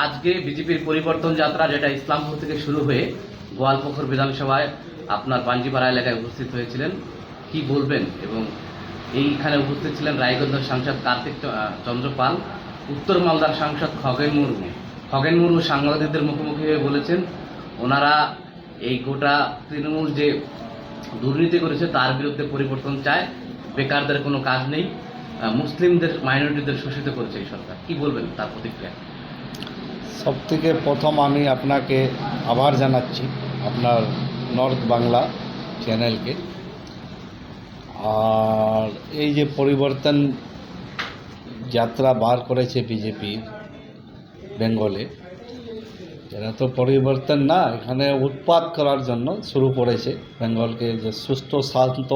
আজকে বিজেপির পরিবর্তন যাত্রা যেটা ইসলামপুর থেকে শুরু হয়ে গোয়ালপুকুর বিধানসভায় আপনার পাঞ্জিপাড়া এলাকায় উপস্থিত হয়েছিলেন, কি বলবেন? এবং এইখানে উপস্থিত ছিলেন রায়গঞ্জের সাংসদ কার্তিক চন্দ্র পাল, উত্তর মালদার সাংসদ খগেন মুর্মু। খগেন মুর্মু সাংবাদিকদের মুখোমুখি হয়ে বলেছেন ওনারা এই গোটা তৃণমূল যে দুর্নীতি করেছে তার বিরুদ্ধে পরিবর্তন চায়, বেকারদের কোনো কাজ নেই, মুসলিমদের মাইনরিটিদের শোষিত করেছে এই সরকার। কি বলবেন তার প্রতিক্রিয়া? সবথেকে প্রথম আমি আপনাকে আভার জানাচ্ছি আপনার নর্থ বাংলা চ্যানেলকে। আর এই যে পরিবর্তন যাত্রা বার করেছে বিজেপি বেঙ্গলে, এরা তো পরিবর্তন না, এখানে উৎপাত করার জন্য শুরু করেছে। বেঙ্গলকে যে সুস্থ শান্ত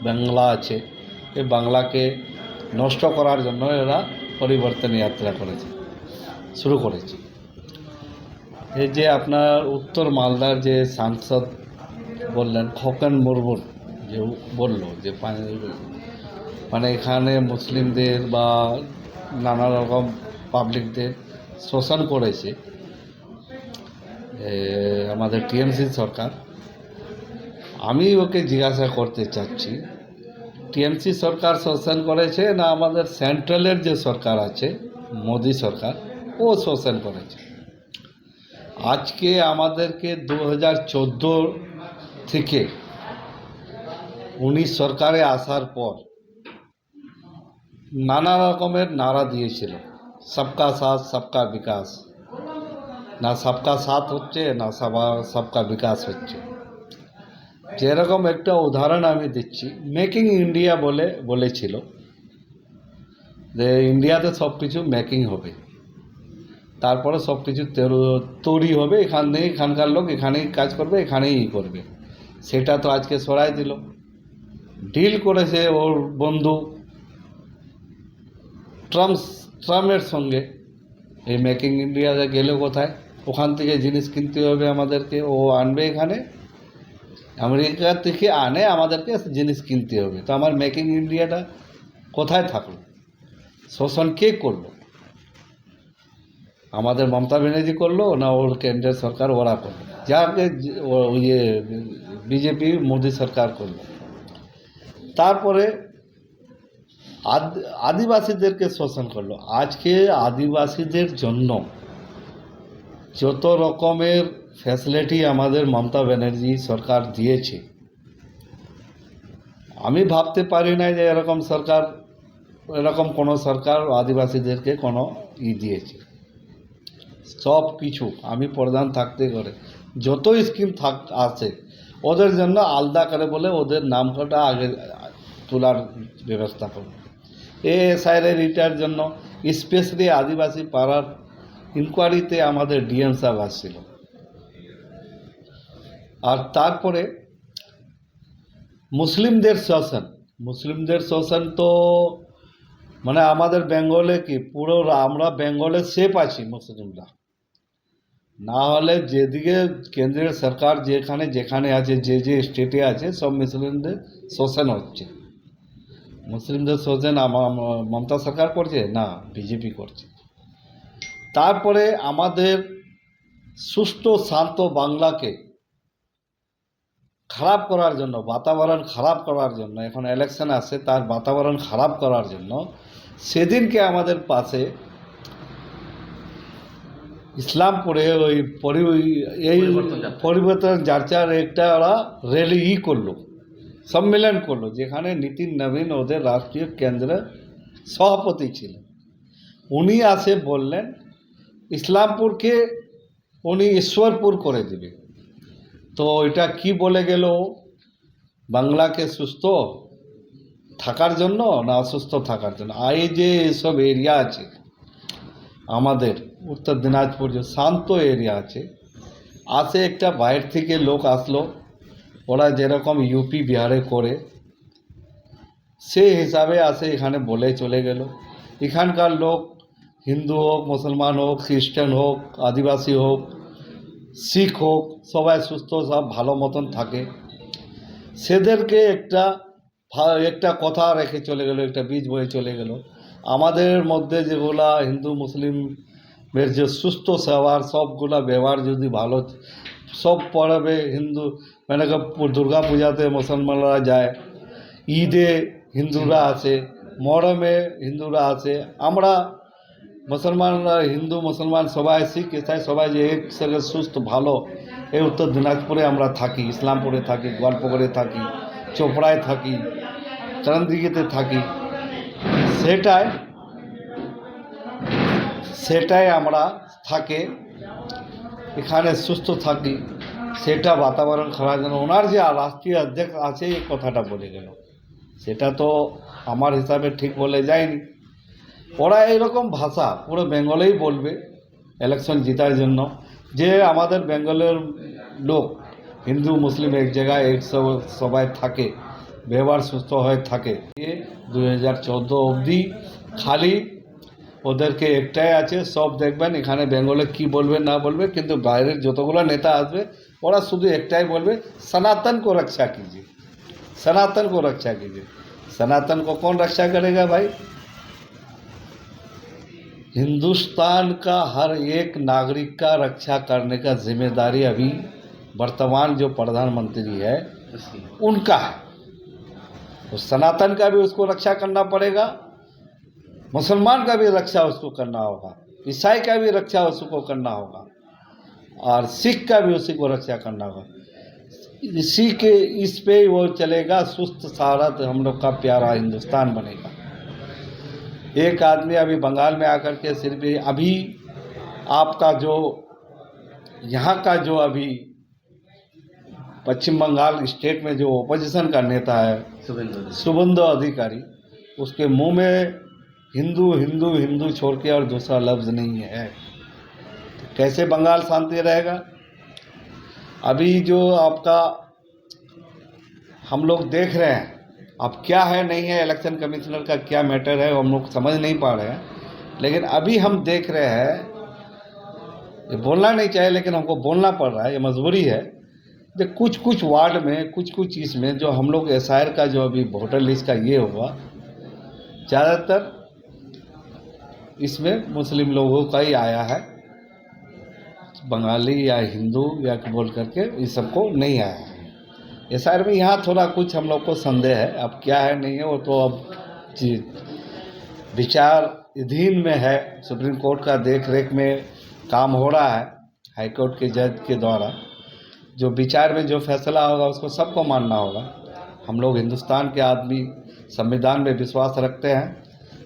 বাংলা আছে, এই বাংলাকে নষ্ট করার জন্য এরা পরিবর্তন যাত্রা শুরু করেছে। এই যে আপনার উত্তর মালদার যে সাংসদ বললেন খগেন মুর্মু, যে বললো যে মানে এখানে মুসলিমদের বা নানা রকম পাবলিকদের শোষণ করেছে আমাদের টিএমসি সরকার। আমি ওকে জিজ্ঞাসা করতে চাচ্ছি, টিএমসি সরকার শোষণ করেছে না আমাদের সেন্ট্রালের যে সরকার আছে মোদি সরকার, ও শোষণ করেছে? আজকে আমাদেরকে 2014 থেকে উনি সরকারে আসার পর নানা রকমের নারা দিয়েছিল, সবকা সাথ সবকা বিকাশ। না সবকা সাথ হচ্ছে, না সবকা বিকাশ হচ্ছে। যেরকম একটা উদাহরণ আমি দিচ্ছি, মেকিং ইন্ডিয়া বলেছিল যে ইন্ডিয়াতে সব কিছু মেকিং হবে, তারপরে সব কিছু তৈরি হবে, এখানকার লোক এখানেই কাজ করবে, এখানেই করবে। সেটা তো আজকে সরাই দিল। ডিল করেছে ওর বন্ধু ট্রাম্পের সঙ্গে। এই মেকিং ইন্ডিয়াতে গেলে কোথায়? ওখান থেকে জিনিস কিনতে হবে আমাদেরকে, ও আনবে এখানে, আমেরিকা থেকে আনে, আমাদেরকে জিনিস কিনতে হবে। তো আমার মেকিং ইন্ডিয়াটা কোথায় থাকলো? শোষণ কে করলো? আমাদের মমতা ব্যানার্জি করলো না ওর কেন্দ্রের সরকার ওরা করলো? যাকে বিজেপি মোদি সরকার করলো। তারপরে আদিবাসীদেরকে শোষণ করলো। আজকে আদিবাসীদের জন্য যত রকমের ফ্যাসিলিটি আমাদের মমতা ব্যানার্জি সরকার দিয়েছে, আমি ভাবতে পারি না যে এরকম কোনো সরকার আদিবাসীদেরকে কোনো দিয়েছে। সব কিছু আমি প্রধান থাকতে করে যত স্কিম আছে ওদের জন্য আলাদা করে বলে ওদের নামটা আগে তোলার ব্যবস্থা করবে। এএসআইয়ের রিটার জন্য স্পেশালি আদিবাসী পাড়ার ইনকোয়ারিতে আমাদের ডিএম সাহেব আসছিল। আর তারপরে মুসলিমদের শোষণ তো মানে আমাদের বেঙ্গলে কি পুরো আমরা বেঙ্গলে সেফ আছি মুসলিমরা? না হলে যেদিকে কেন্দ্রের সরকার যেখানে আছে, যে স্টেটে আছে, সব মুসলিমদের শোষণ হচ্ছে। মুসলিমদের শোষণ মমতা সরকার করছে না, বিজেপি করছে। তারপরে আমাদের সুষ্ঠু শান্ত বাংলাকে খারাপ করার জন্য, বাতাবরণ খারাপ করার জন্য, এখন ইলেকশন আসছে, তার বাতাবরণ খারাপ করার জন্য সেদিনকে আমাদের পাশে ইসলামপুরে এই পরিবর্তন যাত্রার একটা ওরা র্যালি করলো, সম্মেলন করলো, যেখানে নীতিন নবীন ওদের রাষ্ট্রীয় কেন্দ্রের সভাপতি ছিলেন। উনি আসে বললেন ইসলামপুরকে উনি ঈশ্বরপুর করে দেবে। তো এটা কি বলে গেল? বাংলাকে সুস্থ থাকার জন্য না অসুস্থ থাকার জন্য? এই যে এসব এরিয়া আছে আমাদের উত্তর দিনাজপুর, যে শান্ত এরিয়া আছে একটা বাইরে থেকে লোক আসলো, ওরা যেরকম ইউপি বিহারে করে সেই হিসাবে আসে, এখানে বলে চলে গেল। এখানকার লোক হিন্দু হোক, মুসলমান হোক, খ্রিস্টান হোক, আদিবাসী হোক, শিখ হোক, সবাই সুস্থ, সব ভালো মতন থাকে। সেদেরকে একটা কথা রেখে চলে গেল, একটা বীজ বয়ে চলে গেল। আমাদের মধ্যে যেগুলা হিন্দু মুসলিম যে সুস্থ সবার সবগুলা ব্যবহার যদি ভালো, সব পরবে হিন্দু মানে দুর্গা পূজাতে মুসলমানরা যায়, ঈদে হিন্দুরা আছে, মহরমে হিন্দুরা আছে, আমরা মুসলমানরা হিন্দু মুসলমান সবাই শিখ ইসাই সবাই যে একসাথে সুস্থ ভালো এই উত্তর দিনাজপুরে আমরা থাকি, ইসলামপুরে থাকি, গোয়ালপুকুরে থাকি, চোপড়ায় থাকি, চরণদিঘিতে থাকি, সেটাই আমরা থাকে এখানে সুস্থ থাকি, সেটা বাতাবরণ খারাপ যেন ওনার যে রাষ্ট্রীয় অধ্যক্ষ আছে এই কথাটা বলে গেল, সেটা তো আমার হিসাবে ঠিক বলে যায়নি। ওরা এইরকম ভাষা পুরো বেঙ্গলেই বলবে ইলেকশন জেতার জন্য, যে আমাদের বেঙ্গলের লোক হিন্দু মুসলিম এক জায়গায় এক সবাই থাকে, ব্যবহার সুস্থ হয়ে থাকে। 2014 অবধি খালি ওদেরকে একটাই আছে, সব দেখবেন এখানে বেঙ্গলে কি বলবে না বলবে, কিন্তু বাইরের যতগুলো নেতা আসবে ওরা শুধু একটাই বলবে, सनातन को रक्षा कीजिए, सनातन को रक्षा कीजिए। सनातन को कौन रक्षा करेगा भाई? हिंदुस्तान का हर एक नागरिक का रक्षा करने का जिम्मेदारी अभी वर्तमान जो प्रधानमंत्री है उनका है। तो सनातन का भी उसको रक्षा करना पड़ेगा, मुसलमान का भी रक्षा उसको करना होगा, ईसाई का भी रक्षा उसको करना होगा, और सिख का भी उसी को रक्षा करना होगा। इसी के इस पे वो चलेगा, सुस्त भारत हम लोग का प्यारा हिंदुस्तान बनेगा। एक आदमी अभी बंगाल में आकर के सिर्फ अभी आपका जो यहाँ का जो अभी पश्चिम बंगाल स्टेट में जो ओपोजिशन का नेता है शुभेंदु अधिकारी, उसके मुंह में हिंदू हिंदू हिंदू छोड़ के और दूसरा लफ्ज़ नहीं है, तो कैसे बंगाल शांति रहेगा? अभी जो आपका हम लोग देख रहे हैं अब क्या है नहीं है, इलेक्शन कमिश्नर का क्या मैटर है हम लोग समझ नहीं पा रहे हैं, लेकिन अभी हम देख रहे हैं, ये बोलना नहीं चाहिए लेकिन हमको बोलना पड़ रहा है, ये मजबूरी है, जो कुछ कुछ वार्ड में कुछ इसमें जो हम लोग एसआईआर का जो अभी वोटर लिस्ट का ये हुआ, ज़्यादातर इसमें मुस्लिम लोगों का ही आया है, बंगाली या हिंदू या बोल करके इस सबको नहीं आया है एसआईआर में। यहाँ थोड़ा कुछ हम लोग को संदेह है, अब क्या है नहीं है वो तो अब विचाराधीन में है, सुप्रीम कोर्ट का देख रेख में काम हो रहा है, हाई कोर्ट के जज के द्वारा जो विचार में जो फैसला होगा उसको सबको मानना होगा। हम लोग हिंदुस्तान के आदमी संविधान में विश्वास रखते हैं,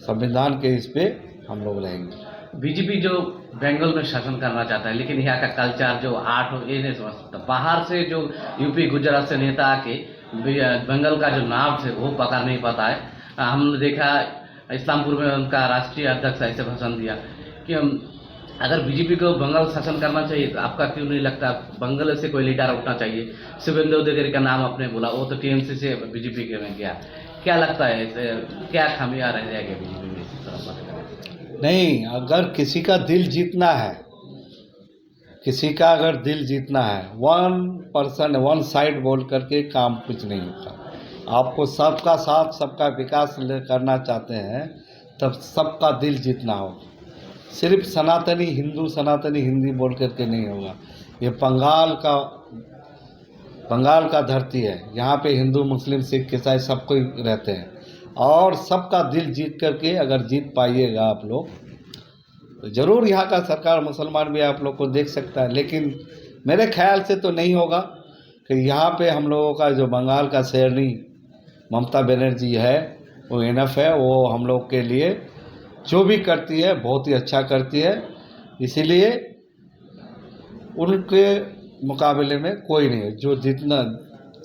संविधान के इस पे हम लोग रहेंगे। बीजेपी जो बंगाल में शासन करना चाहता है, लेकिन यहाँ का कल्चर जो आर्ट ये नहीं समझ सकता, बाहर से जो यूपी गुजरात से नेता आके बंगाल का जो नाम है वो पकड़ नहीं पाता है। हमने देखा इस्लामपुर में उनका राष्ट्रीय अध्यक्ष ऐसे भाषण दिया कि अगर बीजेपी को बंगाल शासन करना चाहिए तो आपका क्यों नहीं लगता बंगाल से कोई लीडर उठना चाहिए? शुभेंदु अधिकारी का नाम आपने बोला, वो तो टीएमसी से बीजेपी के में गया, क्या लगता है क्या खामियां रह जाएगी बीजेपी में? नहीं, अगर किसी का दिल जीतना है, किसी का अगर दिल जीतना है, वन पर्सन वन साइड बोल करके काम कुछ नहीं होता। आपको सबका साथ सबका विकास करना चाहते हैं तब सबका दिल जीतना होगा, सिर्फ सनातनी हिंदी बोल करके नहीं होगा। ये बंगाल का धरती है, यहाँ पे हिंदू मुस्लिम सिख ईसाई सब कोई रहते हैं, और सबका दिल जीत करके अगर जीत पाइएगा आप लोग तो ज़रूर यहाँ का सरकार मुसलमान भी आप लोग को देख सकता है, लेकिन मेरे ख्याल से तो नहीं होगा कि यहाँ पे हम लोगों का जो बंगाल का शेरनी ममता बनर्जी है वो इनफ है, वो हम लोग के लिए जो भी करती है बहुत ही अच्छा करती है, इसीलिए उनके मुकाबले में कोई नहीं है जो जितना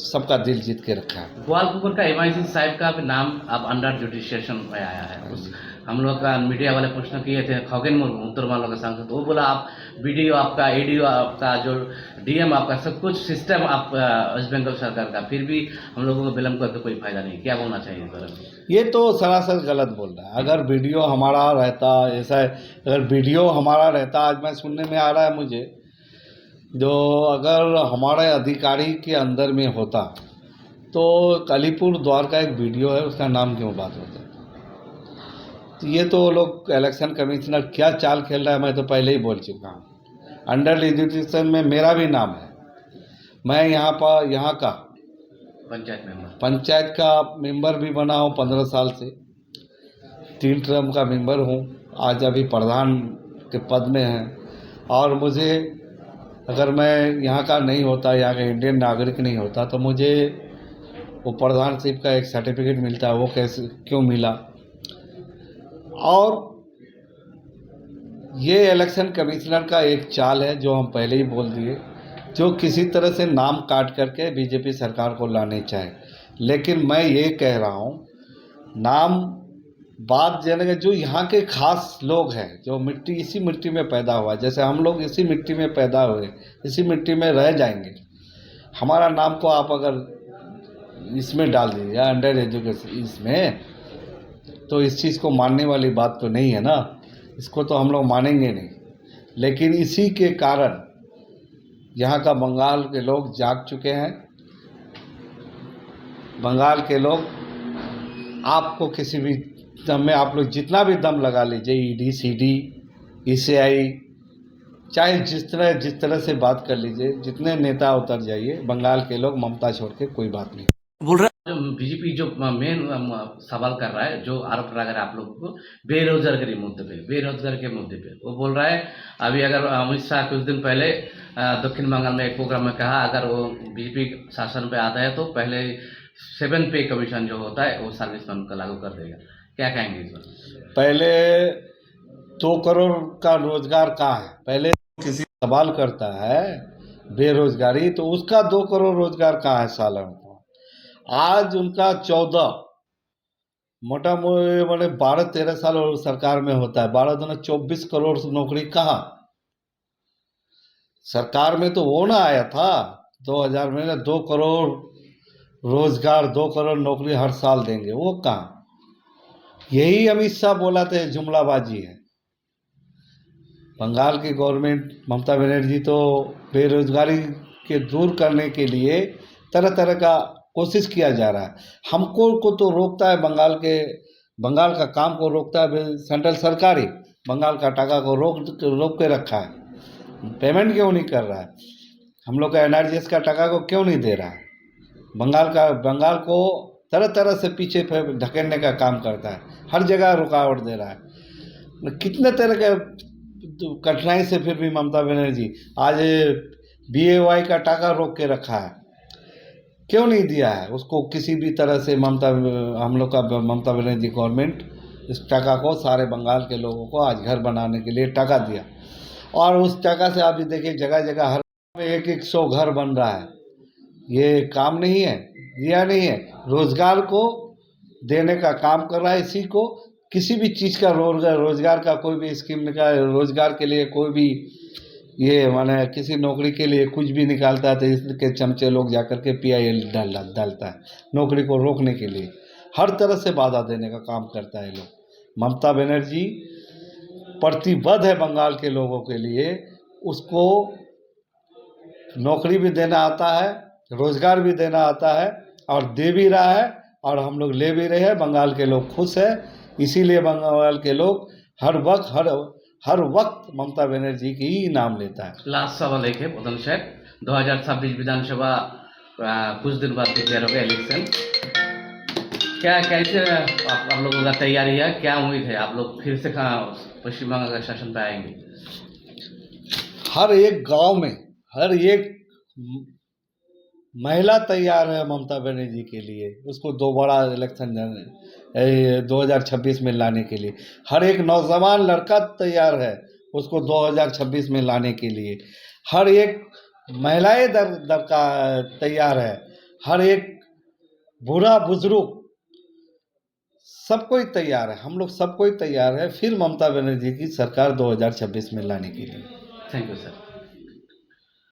सबका दिल जीत के रखा है। ग्वालपुर का एमआईसी साहब का भी नाम अब अंडर जुडिशिएशन में आया है। हम लोग का मीडिया वाले प्रश्न किए थे, खगेन मुर्मू उत्तर मालवा का सांसद, वो बोला आप बीडीओ आपका एडीओ आपका जो डीएम आपका सब कुछ सिस्टम आप वेस्ट बंगाल सरकार का, फिर भी हम लोगों को विलम्ब करके कोई फायदा नहीं, क्या बोलना चाहिए सर? ये तो सरासर गलत बोल रहा है। अगर वीडियो हमारा रहता ऐसा है, अगर वीडियो हमारा रहता, आज मैं सुनने में आ रहा है मुझे, जो अगर हमारे अधिकारी के अंदर में होता तो अलीपुर द्वार का एक वीडियो है, उसका नाम क्यों बात होता? तो ये तो लोग इलेक्शन कमिश्नर क्या चाल खेल रहा है मैं तो पहले ही बोल चुका हूँ। अंडर एजुकेशन में मेरा भी नाम है, मैं यहाँ का पंचायत का मेंबर भी बना हूँ 15 साल से, 3 टर्म का मेंबर हूँ, आज अभी प्रधान के पद में हैं। और मुझे अगर मैं यहाँ का नहीं होता, यहाँ का इंडियन नागरिक नहीं होता, तो मुझे वो प्रधानशिप का एक सर्टिफिकेट मिलता है, वो कैसे क्यों मिला। और ये इलेक्शन कमिश्नर का एक चाल है जो हम पहले ही बोल दिए, जो किसी तरह से नाम काट करके बीजेपी सरकार को लाने चाहे। लेकिन मैं ये कह रहा हूँ, नाम बात जगह जो यहाँ के खास लोग हैं, जो इसी मिट्टी में पैदा हुआ, जैसे हम लोग इसी मिट्टी में पैदा हुए, इसी मिट्टी में रह जाएंगे। हमारा नाम को आप अगर इसमें डाल दीजिए अंडर एजुकेशन इसमें, तो इस चीज़ को मानने वाली बात तो नहीं है ना, इसको तो हम लोग मानेंगे नहीं। लेकिन इसी के कारण यहाँ का बंगाल के लोग जाग चुके हैं। बंगाल के लोग आपको किसी भी दम में, आप लोग जितना भी दम लगा लीजिए, ईडी सीडी ईसीआई, चाहे जिस तरह से बात कर लीजिए, जितने नेता उतर जाइए, बंगाल के लोग ममता छोड़ के कोई बात नहीं बोल रहा है। बीजेपी जो मेन सवाल कर रहा है, जो आरोप लगा रहा है आप लोगों को बेरोजगारी के मुद्दे पे, वो बोल रहा है अभी अगर अमित शाह कुछ दिन पहले दक्षिण बंगाल में एक प्रोग्राम में कहा, अगर वो बीजेपी शासन पे आता है तो पहले 7 पे कमीशन जो होता है वो सर्विसमैन को लागू कर देगा। क्या कहेंगे इस पर? पहले 2 करोड़ का रोजगार कहाँ है? पहले किसी सवाल करता है बेरोजगारी, तो उसका 2 करोड़ रोजगार कहाँ है सालन को? आज उनका 14 मोटा मोटे 12-13 साल और सरकार में होता है, 12 दूना 24 करोड़ नौकरी कहाँ? सरकार में तो वो ना आया था 2000 में 2 करोड़ रोजगार, 2 करोड़ नौकरी हर साल देंगे, वो कहाँ? यही अमित शाह बोला था, जुमलाबाजी है। बंगाल की गवर्नमेंट ममता बनर्जी तो बेरोजगारी के दूर करने के लिए तरह तरह का कोशिश किया जा रहा है। हमको को तो रोकता है बंगाल का काम को रोकता है सेंट्रल सरकार ही, बंगाल का टाका को रोक के रखा है। पेमेंट क्यों नहीं कर रहा है? हम लोग का एनआरजीएस का टाका को क्यों नहीं दे रहा है? बंगाल को तरह तरह से पीछे ढकेलने का काम करता है, हर जगह रुकावट दे रहा है। कितने तरह के कठिनाई से फिर भी ममता बनर्जी आज BAY का टाका रोक के रखा है, क्यों नहीं दिया है उसको किसी भी तरह से? हम लोग का ममता बनर्जी गवर्नमेंट इस टाका को सारे बंगाल के लोगों को आज घर बनाने के लिए टाका दिया, और उस टाका से आप देखिए जगह जगह हर में 100 घर बन रहा है। ये काम नहीं है, दिया नहीं है, रोजगार को देने का काम कर रहा है। इसी को किसी भी चीज़ का रोजगार का कोई भी स्कीम निकाल, रोजगार के लिए कोई भी ये माने किसी नौकरी के लिए कुछ भी निकालता है तो इसके चमचे लोग जाकर के PIL डालता है नौकरी को रोकने के लिए, हर तरह से बाधा देने का काम करता है लोग। ममता बनर्जी प्रतिबद्ध है बंगाल के लोगों के लिए, उसको नौकरी भी देना आता है, रोजगार भी देना आता है, और दे भी रहा है, और हम लोग ले भी रहे हैं। बंगाल के लोग खुश है, इसीलिए बंगाल के लोग हर वक्त ममता बनर्जी की ही नाम लेता है। लास्ट सवाल एक है प्रधान साहब, 2026 विधानसभा कुछ दिन बाद डिक्लेयर होगा इलेक्शन, क्या कैसे आप लोगों का तैयारी है? क्या उम्मीद है आप लोग फिर से पश्चिम बंगाल का शासन पे आएंगे? हर एक गांव में हर एक महिला तैयार है ममता बनर्जी के लिए, उसको दोबारा इलेक्शन 2026 में लाने के लिए। हर एक नौजवान लड़का तैयार है उसको 2026 में लाने के लिए। हर एक महिलाएं तैयार है, हर एक बूढ़ा बुजुर्ग सब कोई तैयार है, हम लोग सब कोई तैयार है फिर ममता बनर्जी की सरकार 2026 में लाने के लिए। Thank you sir.